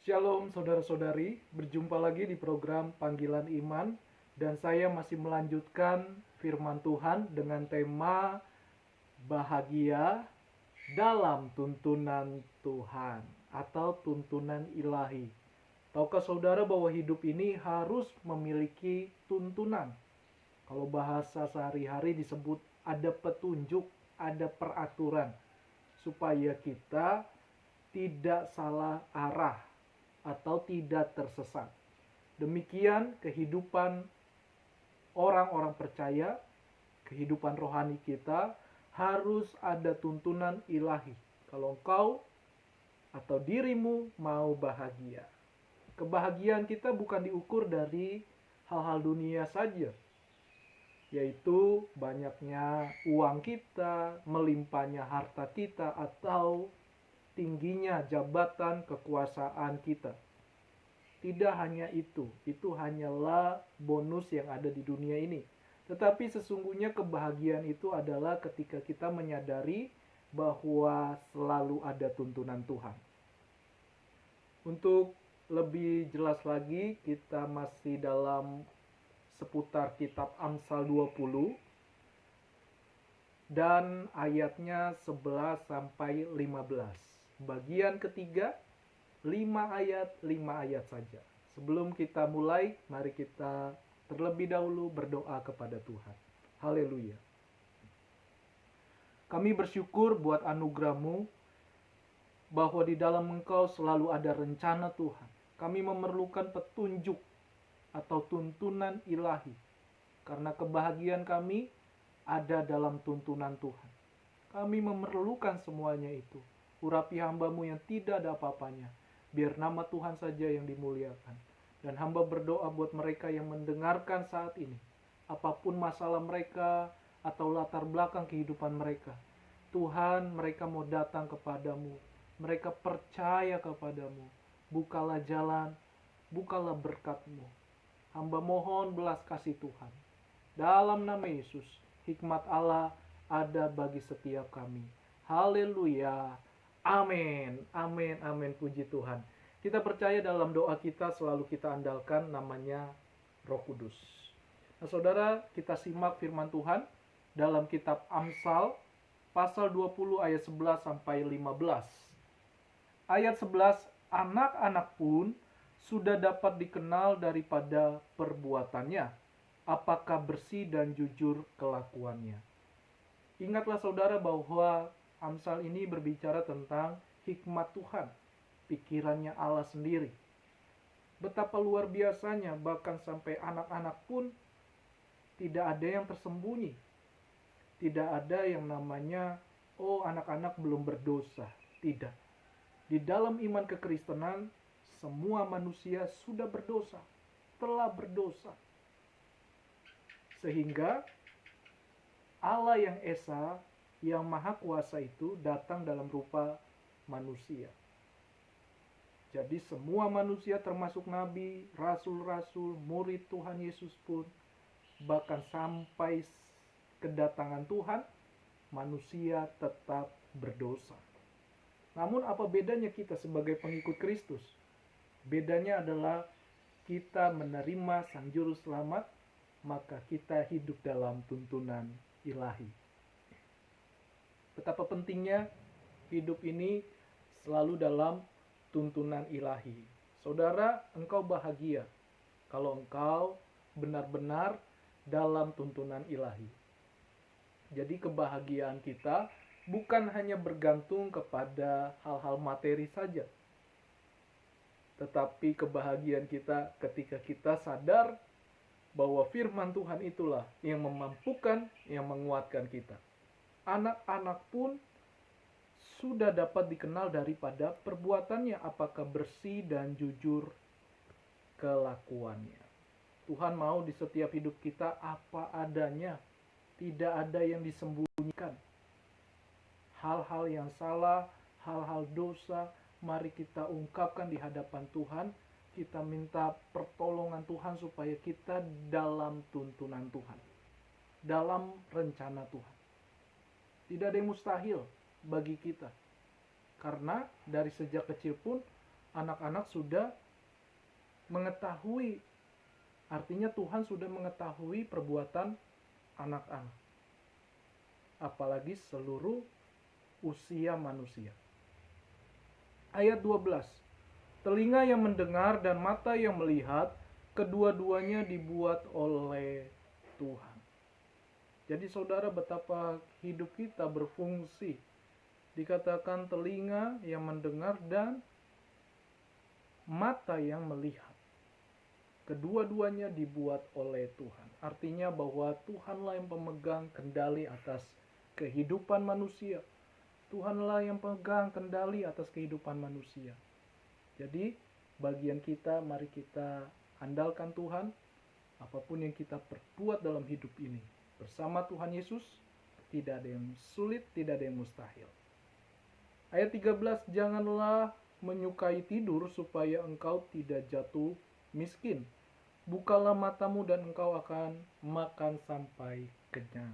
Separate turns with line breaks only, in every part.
Shalom saudara-saudari, berjumpa lagi di program Panggilan Iman dan saya masih melanjutkan firman Tuhan dengan tema bahagia dalam tuntunan Tuhan atau tuntunan ilahi. Tahukah saudara bahwa hidup ini harus memiliki tuntunan? Kalau bahasa sehari-hari disebut ada petunjuk, ada peraturan supaya kita tidak salah arah atau tidak tersesat. Demikian kehidupan orang-orang percaya, kehidupan rohani kita harus ada tuntunan ilahi. Kalau engkau atau dirimu mau bahagia. Kebahagiaan kita bukan diukur dari hal-hal dunia saja, yaitu banyaknya uang kita, melimpahnya harta kita, atau tingginya jabatan kekuasaan kita. Tidak hanya itu hanyalah bonus yang ada di dunia ini. Tetapi sesungguhnya kebahagiaan itu adalah ketika kita menyadari bahwa selalu ada tuntunan Tuhan. Untuk lebih jelas lagi, kita masih dalam seputar kitab Amsal 20 dan ayatnya 11 sampai 15. Bagian ketiga, 5 ayat saja. Sebelum kita mulai, mari kita terlebih dahulu berdoa kepada Tuhan. Haleluya. Kami bersyukur buat anugerah-Mu bahwa di dalam Engkau selalu ada rencana Tuhan. Kami memerlukan petunjuk atau tuntunan ilahi. Karena kebahagiaan kami ada dalam tuntunan Tuhan. Kami memerlukan semuanya itu. Urapi hamba-Mu yang tidak ada apa-apanya. Biar nama Tuhan saja yang dimuliakan. Dan hamba berdoa buat mereka yang mendengarkan saat ini. Apapun masalah mereka atau latar belakang kehidupan mereka. Tuhan, mereka mau datang kepadamu. Mereka percaya kepadamu. Bukalah jalan, bukalah berkat-Mu. Hamba mohon belas kasih Tuhan. Dalam nama Yesus, hikmat Allah ada bagi setiap kami. Haleluya. Amin, amin, amin, puji Tuhan. Kita percaya dalam doa kita selalu kita andalkan namanya Roh Kudus. Nah saudara, kita simak firman Tuhan dalam kitab Amsal pasal 20 ayat 11 sampai 15. Ayat 11, anak-anak pun sudah dapat dikenal daripada perbuatannya, apakah bersih dan jujur kelakuannya. Ingatlah saudara bahwa Amsal ini berbicara tentang hikmat Tuhan, pikirannya Allah sendiri. Betapa luar biasanya, bahkan sampai anak-anak pun tidak ada yang tersembunyi. Tidak ada yang namanya, oh anak-anak belum berdosa. Tidak. Di dalam iman kekristenan, semua manusia sudah berdosa, telah berdosa. Sehingga Allah yang Esa, yang Maha Kuasa itu datang dalam rupa manusia. Jadi semua manusia termasuk nabi, rasul-rasul, murid Tuhan Yesus pun, bahkan sampai kedatangan Tuhan, manusia tetap berdosa. Namun apa bedanya kita sebagai pengikut Kristus? Bedanya adalah kita menerima Sang Juru Selamat, maka kita hidup dalam tuntunan ilahi. Betapa pentingnya hidup ini selalu dalam tuntunan ilahi. Saudara, engkau bahagia kalau engkau benar-benar dalam tuntunan ilahi. Jadi kebahagiaan kita bukan hanya bergantung kepada hal-hal materi saja. Tetapi kebahagiaan kita ketika kita sadar bahwa firman Tuhan itulah yang memampukan, yang menguatkan kita. Anak-anak pun sudah dapat dikenal daripada perbuatannya, apakah bersih dan jujur kelakuannya. Tuhan mau di setiap hidup kita apa adanya, tidak ada yang disembunyikan. Hal-hal yang salah, hal-hal dosa, mari kita ungkapkan di hadapan Tuhan. Kita minta pertolongan Tuhan supaya kita dalam tuntunan Tuhan, dalam rencana Tuhan. Tidak ada yang mustahil bagi kita. Karena dari sejak kecil pun anak-anak sudah mengetahui, artinya Tuhan sudah mengetahui perbuatan anak-anak, apalagi seluruh usia manusia. Ayat 12, telinga yang mendengar dan mata yang melihat, kedua-duanya dibuat oleh Tuhan. Jadi saudara, betapa hidup kita berfungsi. Dikatakan telinga yang mendengar dan mata yang melihat. Kedua-duanya dibuat oleh Tuhan. Artinya bahwa Tuhanlah yang pemegang kendali atas kehidupan manusia. Tuhanlah yang pegang kendali atas kehidupan manusia. Jadi bagian kita, mari kita andalkan Tuhan. Apapun yang kita perbuat dalam hidup ini bersama Tuhan Yesus, tidak ada yang sulit, tidak ada yang mustahil. Ayat 13, janganlah menyukai tidur supaya engkau tidak jatuh miskin. Bukalah matamu dan engkau akan makan sampai kenyang.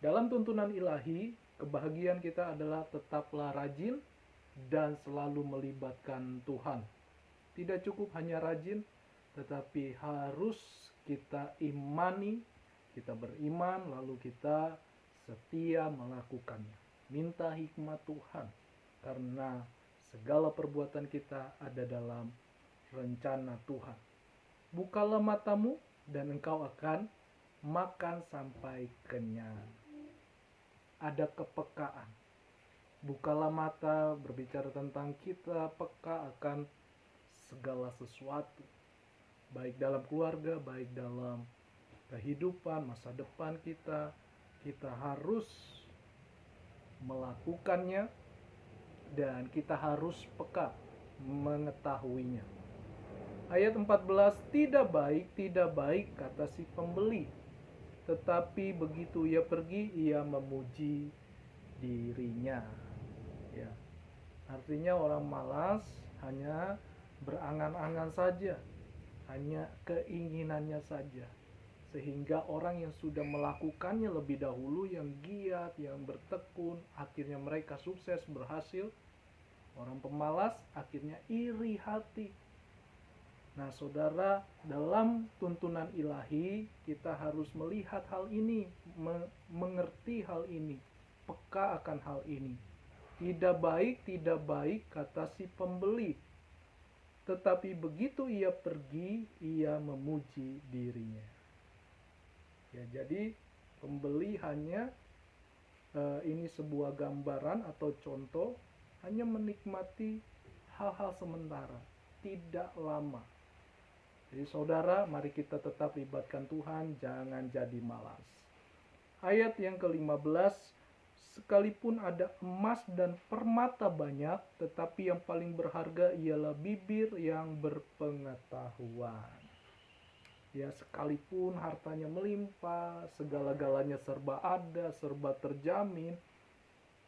Dalam tuntunan ilahi, kebahagiaan kita adalah tetaplah rajin dan selalu melibatkan Tuhan. Tidak cukup hanya rajin, tetapi harus kita imani, kita beriman, lalu kita setia melakukannya. Minta hikmat Tuhan, karena segala perbuatan kita ada dalam rencana Tuhan. Bukalah matamu dan engkau akan makan sampai kenyang. Ada kepekaan. Bukalah mata berbicara tentang kita peka akan segala sesuatu, baik dalam keluarga, baik dalam kehidupan, masa depan kita. Kita harus melakukannya dan kita harus peka mengetahuinya. Ayat 14, tidak baik kata si pembeli, tetapi begitu ia pergi, ia memuji dirinya. Ya. Artinya orang malas hanya berangan-angan saja, hanya keinginannya saja. Sehingga orang yang sudah melakukannya lebih dahulu, yang giat, yang bertekun, akhirnya mereka sukses, berhasil. Orang pemalas akhirnya iri hati. Nah saudara, dalam tuntunan ilahi kita harus melihat hal ini, mengerti hal ini, peka akan hal ini. Tidak baik kata si pembeli, tetapi begitu ia pergi, ia memuji dirinya. Ya, jadi pembeli hanya ini sebuah gambaran atau contoh, hanya menikmati hal-hal sementara, tidak lama. Jadi saudara, mari kita tetap libatkan Tuhan, jangan jadi malas. Ayat yang ke-15, sekalipun ada emas dan permata banyak, tetapi yang paling berharga ialah bibir yang berpengetahuan. Ya, sekalipun hartanya melimpah, segala-galanya serba ada, serba terjamin,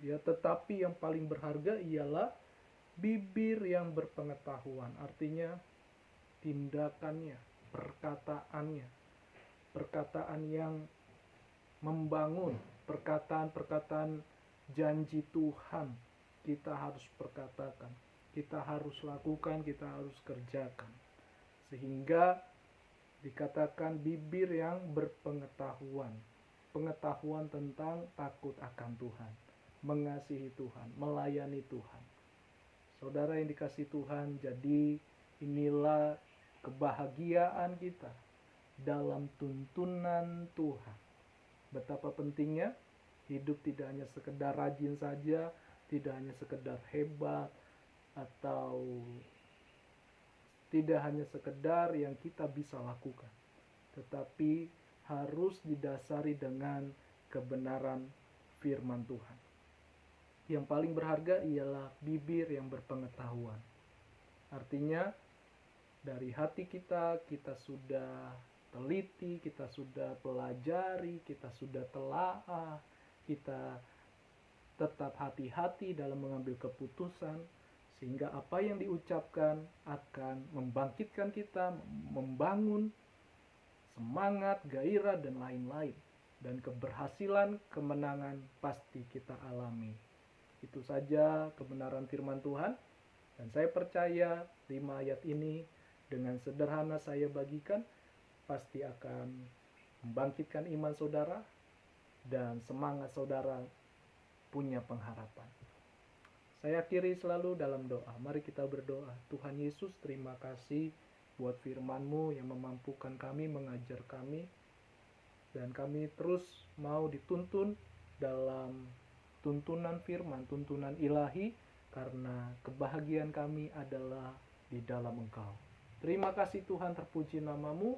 ya, tetapi yang paling berharga ialah bibir yang berpengetahuan. Artinya tindakannya, perkataannya, perkataan yang membangun, perkataan-perkataan janji Tuhan kita harus perkatakan, kita harus lakukan, kita harus kerjakan, sehingga dikatakan bibir yang berpengetahuan, pengetahuan tentang takut akan Tuhan, mengasihi Tuhan, melayani Tuhan. Saudara yang dikasihi Tuhan, jadi inilah kebahagiaan kita dalam tuntunan Tuhan. Betapa pentingnya hidup tidak hanya sekedar rajin saja, tidak hanya sekedar hebat, atau tidak hanya sekedar yang kita bisa lakukan, tetapi harus didasari dengan kebenaran firman Tuhan. Yang paling berharga ialah bibir yang berpengetahuan. Artinya dari hati kita, kita sudah teliti, kita sudah pelajari, kita sudah telaah, kita tetap hati-hati dalam mengambil keputusan, sehingga apa yang diucapkan akan membangkitkan kita, membangun semangat, gairah, dan lain-lain. Dan keberhasilan, kemenangan pasti kita alami. Itu saja kebenaran firman Tuhan. Dan saya percaya 5 ayat ini dengan sederhana saya bagikan pasti akan membangkitkan iman saudara dan semangat saudara punya pengharapan. Saya akhiri selalu dalam doa. Mari kita berdoa. Tuhan Yesus, terima kasih buat firman-Mu yang memampukan kami, mengajar kami, dan kami terus mau dituntun dalam tuntunan firman, tuntunan ilahi, karena kebahagiaan kami adalah di dalam Engkau. Terima kasih Tuhan, terpuji nama-Mu,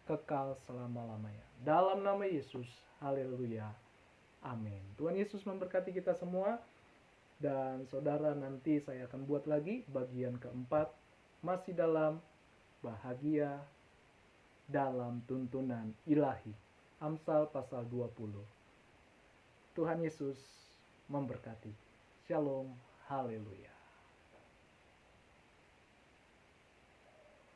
kekal selama-lamanya. Dalam nama Yesus, haleluya, amin. Tuhan Yesus memberkati kita semua. Dan saudara, nanti saya akan buat lagi bagian keempat, masih dalam bahagia dalam tuntunan ilahi. Amsal pasal 20. Tuhan Yesus memberkati. Shalom, haleluya.